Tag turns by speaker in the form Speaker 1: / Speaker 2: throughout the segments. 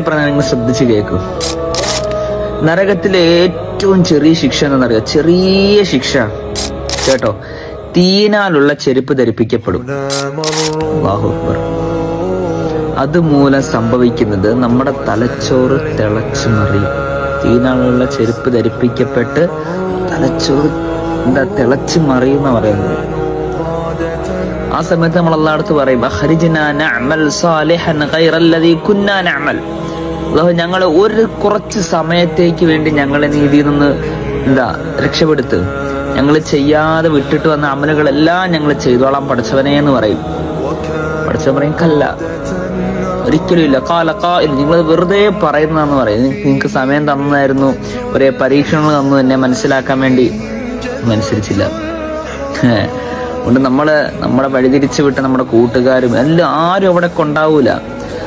Speaker 1: പറഞ്ഞാൽ നിങ്ങൾ ശ്രദ്ധിച്ച് കേൾക്കും. നരകത്തിലെ ഏറ്റവും ചെറിയ ശിക്ഷ എന്നറിയാം, ചെറിയ ശിക്ഷ കേട്ടോ, തീനാലുള്ള ചെരുപ്പ് ധരിപ്പിക്കപ്പെടും. അല്ലാഹു അക്ബർ. അതുമൂലം സംഭവിക്കുന്നത് നമ്മുടെ തലച്ചോറ് തിളച്ചു മറിയും. തീനാളുള്ള ചെരുപ്പ് ധരിപ്പിക്കപ്പെട്ട് തലച്ചോറ് തിളച്ചു മറിയും എന്ന് പറയുന്നത്. ആ സമയത്ത് നമ്മൾ അല്ലാഹുവോട് പറയും, അഖ്രിജ്നാ നഅമൽ സാലിഹൻ ഗൈറല്ലദീ കുന്നാ നഅമൽ. അല്ലാഹു ഞങ്ങളെ കുറച്ച് സമയത്തേക്ക് വേണ്ടി ഞങ്ങളെ നീതിയിൽ നിന്ന് രക്ഷപ്പെടുത്ത്. ഞങ്ങൾ ചെയ്യാതെ വിട്ടിട്ട് വന്ന അമലുകളെല്ലാം ഞങ്ങൾ ചെയ്തോളാം പടച്ചവനെ എന്ന് പറയും. പടച്ചവൻ പറയും, കല്ല, ഒരിക്കലും ഇല്ല. നിങ്ങൾ വെറുതെ പറയുന്നതെന്ന് പറയും. നിങ്ങൾക്ക് സമയം തന്നായിരുന്നു, ഒരേ പരീക്ഷണങ്ങൾ തന്നു എന്നെ മനസ്സിലാക്കാൻ വേണ്ടി, അനുസരിച്ചില്ല. അതുകൊണ്ട് നമ്മളെ വഴിതിരിച്ചു വിട്ട നമ്മുടെ കൂട്ടുകാരും എല്ലാം ആരും അവിടെ കൊണ്ടാവൂല.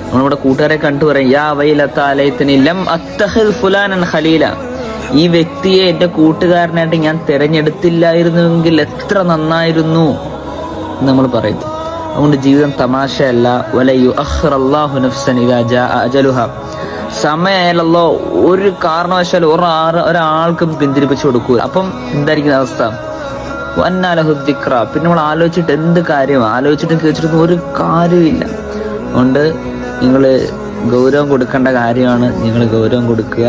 Speaker 1: നമ്മളിവിടെ കൂട്ടുകാരെ കണ്ടു പറയും, യാ വൈലത്താ ലൈതനി ലം അത്തഖിദ് ഫുലാനൻ ഖലീല. ഈ വ്യക്തിയെ എന്റെ കൂട്ടുകാരനായിട്ട് ഞാൻ തിരഞ്ഞെടുത്തില്ലായിരുന്നുവെങ്കിൽ എത്ര നന്നായിരുന്നു നമ്മൾ പറയും. അതുകൊണ്ട് ജീവിതം തമാശയല്ല. വല യുഅഖിറല്ലാഹു നഫ്സൻ ഇദാ ജാഅ അജലുഹ. സമയമായാലല്ലോ ഒരു കാരണവശാലും ഒരാൾക്കും പിന്തിരിപ്പിച്ചു കൊടുക്കൂല. അപ്പം എന്തായിരിക്കും അവസ്ഥ? വന്നാ ലഹു ദിക്റ. പിന്നെ നമ്മൾ ആലോചിച്ചിട്ട് എന്ത് കാര്യം? ആലോചിച്ചിട്ടും കേട്ടിട്ടൊന്നും ഒരു കാര്യമില്ല. അതുകൊണ്ട് നിങ്ങൾ ഗൗരവം കൊടുക്കേണ്ട കാര്യമാണ്. നിങ്ങൾ ഗൗരവം കൊടുക്കുക.